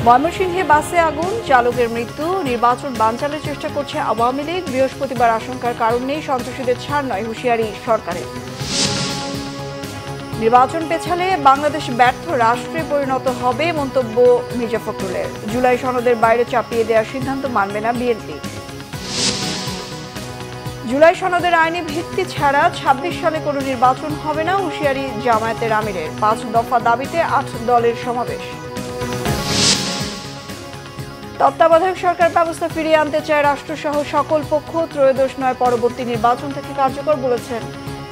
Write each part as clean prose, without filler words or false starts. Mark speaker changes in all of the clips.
Speaker 1: ময়মনসিংহে বাসে আগুন, চালকের মৃত্যু। নির্বাচন বানচালের চেষ্টা করছে আওয়ামী লীগ। বৃহস্পতিবার আশঙ্কার কারণ নেই, সন্ত্রাসীদের ছাড় নয়, হুঁশিয়ারি সরকারের। নির্বাচন পেছালে বাংলাদেশ ব্যর্থ রাষ্ট্রে পরিণত হবে, মন্তব্য মির্জা ফখরুলের। জুলাই সনদের বাইরে চাপিয়ে দেওয়ার সিদ্ধান্ত মানবে না বিএনপি। জুলাই সনদের আইনি ভিত্তি ছাড়া ২৬ সালে কোনো নির্বাচন হবে না, হুঁশিয়ারি জামায়াতের আমিরের। ৫ দফা দাবিতে ৮ দলের সমাবেশ। তত্ত্বাবধায়ক সরকার ব্যবস্থা ফিরিয়ে আনতে চায় রাষ্ট্রসহ সকল পক্ষ। ত্রয়োদশ নয় পরবর্তী নির্বাচন থেকে কার্যকর, বলেছেন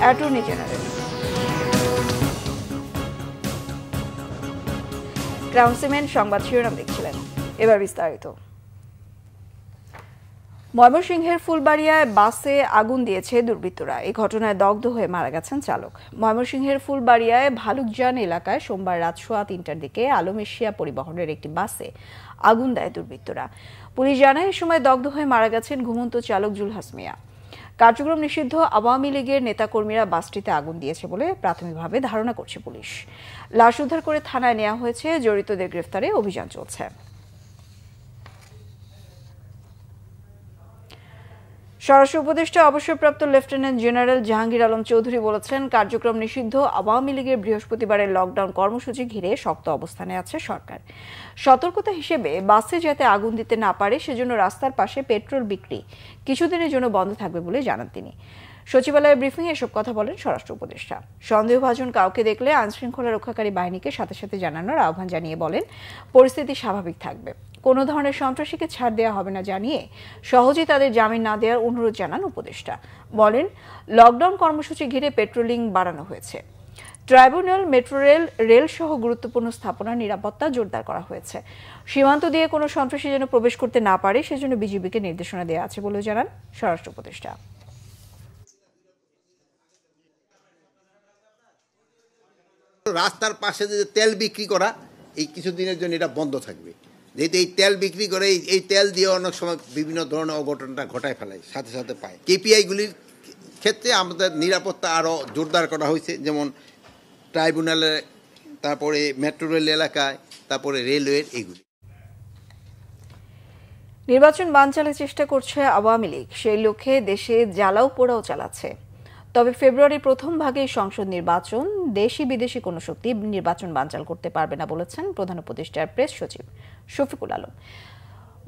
Speaker 1: অ্যাটর্নি জেনারেল। ক্রাউন সিমেন্ট সংবাদ শিরোনাম দেখছিলেন, এবার বিস্তারিত। ময়মনসিংহের ফুলবাড়িয়ায় বাসে আগুন দিয়েছে দুর্বৃত্তরা। এই ঘটনায় দগ্ধ হয়ে মারা গেছেন চালক। ময়মনসিংহের ফুলবাড়িয়ায় ভালুকজান এলাকায় সোমবার রাত 3:15টার দিকে আলম এশিয়া পরিবহনের একটি বাসে আগুন দেয় দুর্বৃত্তরা। পুলিশ জানায় এ সময় দগ্ধ হয়ে মারা গেছেন ঘুমন্ত চালক জুলহাস মিয়া। কার্যক্রম নিষিদ্ধ আওয়ামী লীগের নেতাকর্মীরা বাসটিতে আগুন দিয়েছে বলে প্রাথমিকভাবে ধারণা করছে পুলিশ। লাশ উদ্ধার করে থানায় নেওয়া হয়েছে, জড়িতদের গ্রেফতারে অভিযান চলছে। স্বরাষ্ট্র উপদেষ্টা অবসরপ্রাপ্ত লেফটেন্যান্ট জেনারেল জাহাঙ্গীর আলম চৌধুরী বলেছেন, কার্যক্রম নিষিদ্ধ আওয়ামী লীগের বৃহস্পতিবারের লকডাউন কর্মসূচি ঘিরে শক্ত অবস্থানে আছে সরকার। সতর্কতা হিসেবে বাসে যাতে আগুন দিতে না পারে সেজন্য রাস্তার পাশে পেট্রোল বিক্রি কিছুদিনের জন্য বন্ধ থাকবে বলে জানান তিনি। সচিবালয়ের ব্রিফিং এসব কথা বলেন স্বরাষ্ট্র উপদেষ্টা। সন্দেহভাজন কাউকে দেখলে আইনশৃঙ্খলা রক্ষাকারী বাহিনীকে সাথে সাথে জানানোর আহ্বান জানিয়ে বলেন, পরিস্থিতি স্বাভাবিক থাকবে। কোনো ধরনের সন্ত্রাসীকে ছাড় দেওয়া হবে না জানিয়ে সহজেই তাদের জামিন না দেওয়ার অনুরোধ জানান উপদেষ্টা। বলেন, লকডাউন কর্মসূচি ঘিরে পেট্রোলিং বাড়ানো হয়েছে। ট্রাইব্যুনাল, মেট্রো রেল, রেল সহ গুরুত্বপূর্ণ স্থাপনার নিরাপত্তা জোরদার করা হয়েছে। সীমান্ত দিয়ে কোনো সন্ত্রাসী যেন প্রবেশ করতে না পারে সেজন্য বিজিবিকে নির্দেশনা দেওয়া আছে বলেও জানান স্বরাষ্ট্র উপদেষ্টা।
Speaker 2: রাস্তার পাশে যে তেল বিক্রি করা, এই কিছুদিনের জন্য এটা বন্ধ থাকবে। যেহেতু এই তেল বিক্রি করে এই তেল দিয়ে অনেক সময় বিভিন্ন ধরনের অঘটনটা ঘটায় ফেলায়, সাথে সাথে পায়। কেপিআইগুলির ক্ষেত্রে আমাদের নিরাপত্তা আরও জোরদার করা হয়েছে, যেমন ট্রাইব্যুনালে, তারপরে মেট্রো রেল এলাকায়, তারপরে রেলওয়ের এইগুলি।
Speaker 1: নির্বাচন বানচালের চেষ্টা করছে আওয়ামী লীগ। সেই লক্ষ্যে দেশে জ্বালাও পোড়াও চালাচ্ছে। তবে ফেব্রুয়ারির প্রথম ভাগেই সংসদ নির্বাচন, দেশি বিদেশি কোনো শক্তি নির্বাচন বানচাল করতে পারবে না বলেছেন প্রধান উপদেষ্টার প্রেস সচিব শফিকুল আলম।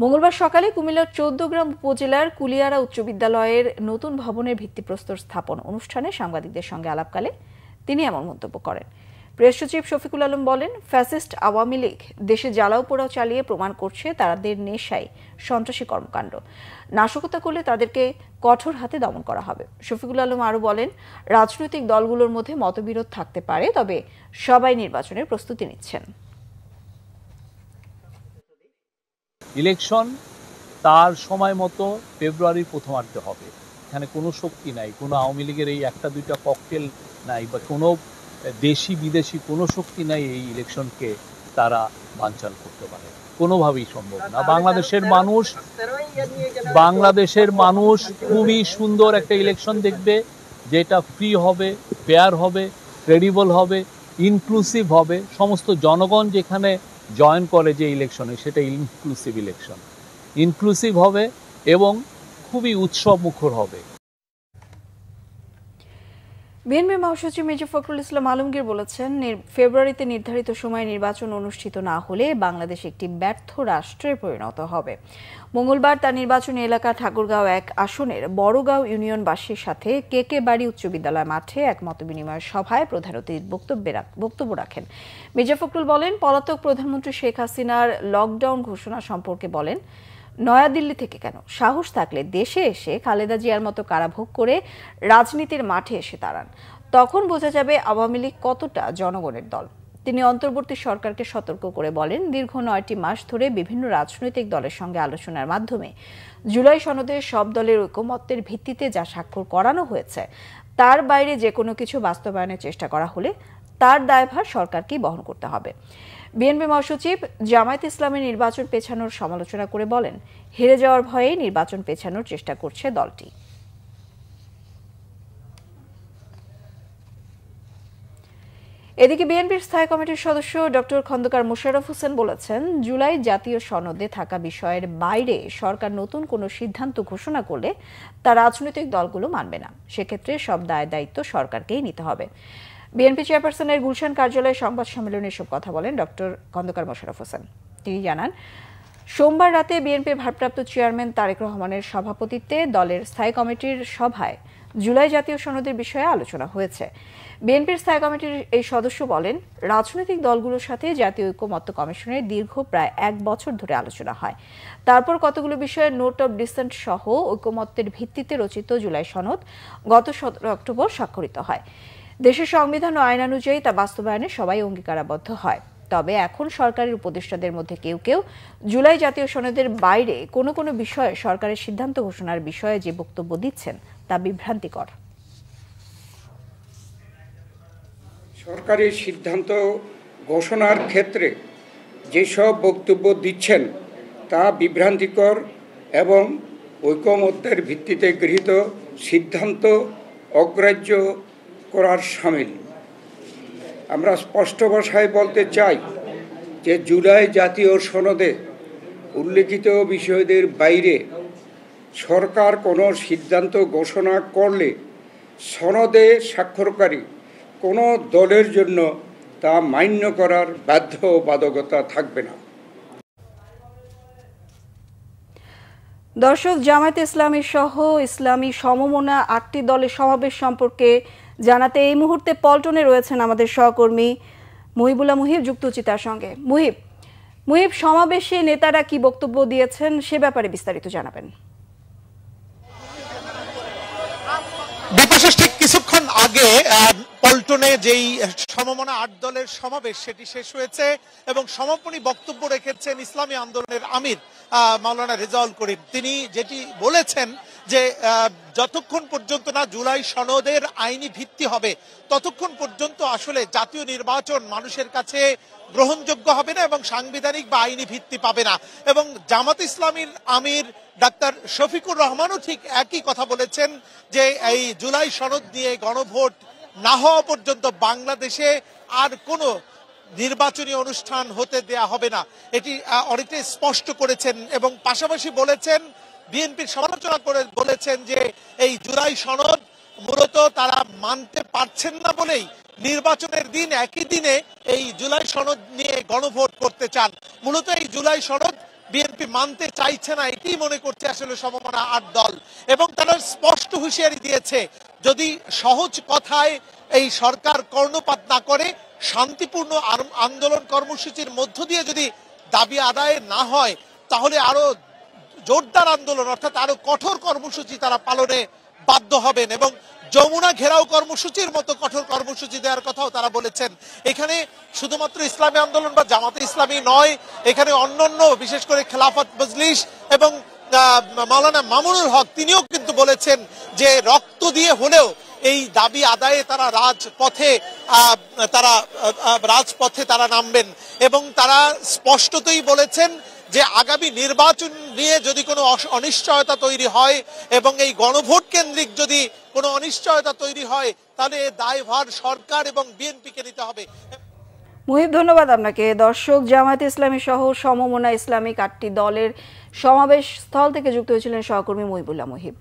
Speaker 1: মঙ্গলবার সকালে কুমিল্লার ১৪গ্রাম উপজেলার কুলিয়ারা উচ্চ বিদ্যালয়ের নতুন ভবনের ভিত্তিপ্রস্তর স্থাপন অনুষ্ঠানে সাংবাদিকদের সঙ্গে আলাপকালে তিনি এমন মন্তব্য করেন। প্রেস সচিব শফিকুল আলম বলেন, ফ্যাসিস্ট আওয়ামী লীগ দেশে জ্বালাও পোড়াও চালিয়ে প্রমাণ করছে তাদের নেশায় সন্ত্রাসী কর্মকাণ্ড। নাশকতা করলে তাদেরকে কঠোর হাতে দমন করা হবে। শফিকুল আলম আরও বলেন, রাজনৈতিক দলগুলোর মধ্যে মতবিরোধ থাকতে পারে, তবে সবাই নির্বাচনের প্রস্তুতি নিচ্ছেন।
Speaker 3: ইলেকশন তার সময় মতো ফেব্রুয়ারির প্রথমার্ধে হবে। এখানে কোনো শক্তি নাই, কোনো আওয়ামী লীগের এই একটা দুইটা ককটেল নাই, বা কোনো দেশি বিদেশি কোনো শক্তি নাই এই ইলেকশনকে তারা বানচাল করতে পারে। কোনোভাবেই সম্ভব না। বাংলাদেশের মানুষ খুবই সুন্দর একটা ইলেকশন দেখবে, যেটা ফ্রি হবে, ফেয়ার হবে, ক্রেডিবল হবে, ইনক্লুসিভ হবে। সমস্ত জনগণ যেখানে জয়েন করে যে ইলেকশনে, সেটা ইনক্লুসিভ হবে এবং খুবই উৎসব মুখর হবে।
Speaker 1: বিএনপি মহাসচিব মির্জা ফখরুল ইসলাম আলমগীর বলেছেন, ফেব্রুয়ারিতে নির্ধারিত সময়ে নির্বাচন অনুষ্ঠিত না হলে বাংলাদেশ একটি ব্যর্থ রাষ্ট্রে পরিণত হবে। মঙ্গলবার তার নির্বাচনী এলাকা ঠাকুরগাঁও ১ আসনের বড়গাঁও ইউনিয়নবাসীর সাথে কেকে বাড়ি উচ্চ বিদ্যালয় মাঠে এক মতবিনিময় সভায় প্রধান অতিথির বক্তব্য রাখেন। মির্জা ফখরুল বলেন, পলাতক প্রধানমন্ত্রী শেখ হাসিনার লকডাউন ঘোষণা সম্পর্কে বলেন, নয়াদিল্লি থেকে কেন, সাহস থাকলে দেশে এসে খালেদা জিয়ার মতো কারাভোগ করে রাজনীতির মাঠে এসে দাঁড়ান, তখন বোঝা যাবে আওয়ামী লীগ কতটা জনগণের দল। তিনি অন্তর্বর্তী সরকারকে সতর্ক করে বলেন, দীর্ঘ ৯টি মাস ধরে বিভিন্ন রাজনৈতিক দলের সঙ্গে আলোচনার মাধ্যমে জুলাই সনদে সব দলের ঐকমত্যের ভিত্তিতে যা স্বাক্ষর করানো হয়েছে, তার বাইরে যে কোনো কিছু বাস্তবায়নের চেষ্টা করা হলে তার দায়ভার সরকারকেই বহন করতে হবে। বিএনপি মহাসচিব জামায়াতে ইসলামের নির্বাচন পেছানোর সমালোচনা করে বলেন, হেরে যাওয়ার ভয়ে নির্বাচন পেছানোর চেষ্টা করছে দলটি। এদিকে বিএনপির স্থায়ী কমিটির সদস্য ডক্টর খন্দকার মোশাররফ হোসেন বলেছেন, জুলাই জাতীয় সনদে থাকা বিষয়ের বাইরে সরকার নতুন কোনো সিদ্ধান্ত ঘোষণা করলে তা রাজনৈতিক দলগুলো মানবে না। সেক্ষেত্রে সব দায় দায়িত্ব সরকারকেই নিতে হবে। বিএনপি চেয়ারপারসনের গুলশান কার্যালয়ে সংবাদ সম্মেলনে এসব কথা বলেন ডক্টর খন্দকার মোশাররফ হোসেন। তিনি জানান, সোমবার রাতে বিএনপির ভারপ্রাপ্ত চেয়ারম্যান তারেক রহমানের সভাপতিত্বে দলের স্থায়ী কমিটির সভায় জুলাই জাতীয় সনদের বিষয়ে আলোচনা হয়েছে। বিএনপির স্থায়ী কমিটির এই সদস্য বলেন, রাজনৈতিক দলগুলোর সাথে জাতীয় ঐকমত্য কমিশনের দীর্ঘ প্রায় 1 বছর ধরে আলোচনা হয়। তারপর কতগুলো বিষয়ে নোট অব ডিসেন্ট সহ ঐকমত্যের ভিত্তিতে রচিত জুলাই সনদ গত 17 অক্টোবর স্বাক্ষরিত হয়। দেশের সংবিধান ও আইনানুযায়ী তা বাস্তবায়নে সবাই অঙ্গীকারাবদ্ধ হয়। তবে এখন সরকারের উপদেষ্টাদের মধ্যে কেউ কেউ জুলাই জাতীয় সনদের বাইরে কোনো কোনো বিষয়ে সরকারের সিদ্ধান্ত ঘোষণার বিষয়ে যে বক্তব্য দিচ্ছেন তা বিভ্রান্তিকর।
Speaker 4: সরকারি সিদ্ধান্ত ঘোষণার ক্ষেত্রে যেসব বক্তব্য দিচ্ছেন তা বিভ্রান্তিকর এবং ঐকমত্যের ভিত্তিতে গৃহীত সিদ্ধান্ত অগ্রাহ্য করার শামিল। আমরা স্পষ্ট ভাষায় বলতে চাই যে জুলাই জাতীয় সনদে উল্লেখিত বিষয়দের বাইরে সরকার কোনো সিদ্ধান্ত ঘোষণা করলে সনদে স্বাক্ষরকারী কোনো দলের জন্য তা মান্য করার বাধ্যবাধকতা থাকবে না।
Speaker 1: দর্শক, জামায়াতে ইসলামী সহ ইসলামী সমমনা 8টি দলের সমাবেশ সম্পর্কে জানাতে এই মুহূর্তে পল্টনে রয়েছেন আমাদের সহকর্মী মুহিবুল্লাহ মুহিব, যুক্ত চিতার সঙ্গে। মুহিব, সমাবেশে নেতারা কি বক্তব্য দিয়েছেন সে ব্যাপারে বিস্তারিত জানাবেন।
Speaker 5: বিশেষ ঠিক কিছুক্ষণ আগে পল্টনে যেই সমমনা 8 দলের সমাবেশ সেটি শেষ হয়েছে এবং সমাপনী বক্তব্য রেখেছেন ইসলামী আন্দোলনের আমির মাওলানা রেজাউল করিম। তিনি যেটি বলেছেন যে যতক্ষণ পর্যন্ত না জুলাই সনদের আইনি ভিত্তি হবে ততক্ষণ পর্যন্ত আসলে জাতীয় নির্বাচন মানুষের কাছে গ্রহণযোগ্য হবে না এবং সাংবিধানিক বা আইনি ভিত্তি পাবে না। এবং জামাত ইসলামীর আমির ডাক্তার শফিকুর রহমানও ঠিক একই কথা বলেছেন যে এই জুলাই সনদ নিয়ে গণভোট না হওয়া পর্যন্ত বাংলাদেশে আর কোনো নির্বাচনী অনুষ্ঠান হতে দেয়া হবে না, এটি অনেকটাই স্পষ্ট করেছেন। এবং পাশাপাশি বলেছেন, বিএনপির সমালোচনা করে বলেছেন যে এই জুলাই সনদ মূলত তারা মানতে পারছেন না বলেই নির্বাচনের দিন একই দিনে এই জুলাই সনদ নিয়ে গণভোট করতে চান। মূলত এই জুলাই সনদ বিএনপি মানতে চাইছে না, এটি মনে করছে আসলে সমমনা 8 দল। এবং তারা স্পষ্ট হুঁশিয়ারি দিয়েছে, যদি সহজ কথায় এই সরকার কর্ণপাত না করে শান্তিপূর্ণ আন্দোলন কর্মসূচির মধ্য দিয়ে যদি দাবি আদায় না হয় তাহলে আরো জোরদার আন্দোলন অর্থাৎ আরো কঠোর কর্মসূচি তারা পালনে বাধ্য হবেন এবং যমুনা ঘেরাও কর্মসূচির মতো কঠোর কর্মসূচি দেওয়ার কথাও তারা বলেছেন। এখানে শুধুমাত্র ইসলামী আন্দোলন বা জামাতে ইসলামী নয়, এখানে অন্যান্য বিশেষ করে খেলাফত মজলিস এবং মাওলানা মামুনুল হক তিনিও কিন্তু বলেছেন যে রক্ত দিয়ে হলেও এই দাবি আদায়ে তারা রাজপথে তারা নামবেন। এবং তারা স্পষ্টতই বলেছেন যে আগামী নির্বাচন নিয়ে যদি কোনো অনিশ্চয়তা তৈরি হয় এবং এই গণভোট কেন্দ্রিক যদি কোনো অনিশ্চয়তা তৈরি হয় তাহলে দায়ভার সরকার এবং বিএনপিকে নিতে হবে।
Speaker 1: মুহিব, ধন্যবাদ আপনাকে। দর্শক, জামায়াতে ইসলামী সহ সমমনা ইসলামিক 8টি দলের সমাবেশ স্থল থেকে যুক্ত হয়েছিলেন সহকর্মী মুহিবুল্লাহ মুহিব।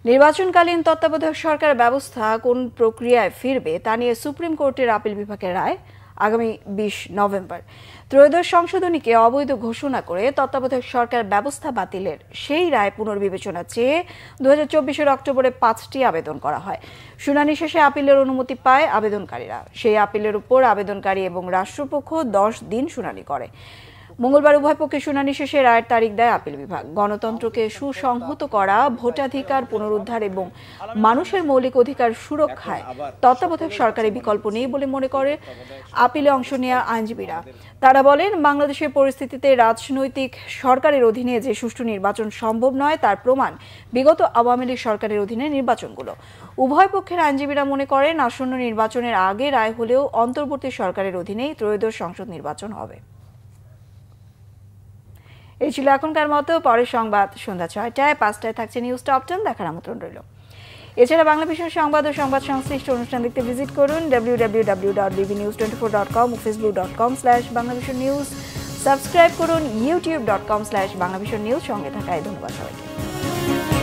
Speaker 1: নির্বাচনকালীন তত্ত্বাবধায়ক সরকার ব্যবস্থা কোন প্রক্রিয়ায় ফিরবে তা নিয়ে সুপ্রিম কোর্টের আপিল বিভাগের রায় আগামী 20 নভেম্বর। ত্রয়োদশ সংশোধনীকে অবৈধ ঘোষণা করে তত্ত্বাবধায়ক সরকার ব্যবস্থা বাতিলের সেই রায় পুনর্বিবেচনা চেয়ে 2024 অক্টোবরে 5টি আবেদন করা হয়। শুনানি শেষে আপিলের অনুমতি পায় আবেদনকারীরা। সেই আপিলের উপর আবেদনকারী এবং রাষ্ট্রপক্ষ 10 দিন শুনানি করে। মঙ্গলবার উভয় পক্ষে শুনানি শেষে রায়ের তারিখ দেয় আপিল বিভাগ। গণতন্ত্রকে সুসংহত করা, ভোটাধিকার পুনরুদ্ধার এবং মানুষের মৌলিক অধিকার সুরক্ষায় তত্ত্বাবধায়ক সরকারের বিকল্প নেই বলে মনে করে আপিলে অংশ নেওয়া আইনজীবীরা। তারা বলেন, বাংলাদেশের পরিস্থিতিতে রাজনৈতিক সরকারের অধীনে যে সুষ্ঠু নির্বাচন সম্ভব নয় তার প্রমাণ বিগত আওয়ামী লীগ সরকারের অধীনে নির্বাচনগুলো। উভয় পক্ষের আইনজীবীরা মনে করেন, আসন্ন নির্বাচনের আগে রায় হলেও অন্তর্বর্তী সরকারের অধীনেই ত্রয়োদশ সংসদ নির্বাচন হবে। এই ছিল এখনকার মতো। পরের সংবাদ সন্ধ্যা 6টায়, 5টায় থাকছে নিউজ টপ 10। দেখার আমন্ত্রণ রইল। এছাড়া বাংলা বিষয় সংবাদ ও সংবাদ সংশ্লিষ্ট অনুষ্ঠান দেখতে ভিজিট করুন www.bbnews24.com ও facebook.com/banglavisionnews। সাবস্ক্রাইব করুন youtube.com/banglavisionnews। সঙ্গে থাকায় ধন্যবাদ সবাইকে।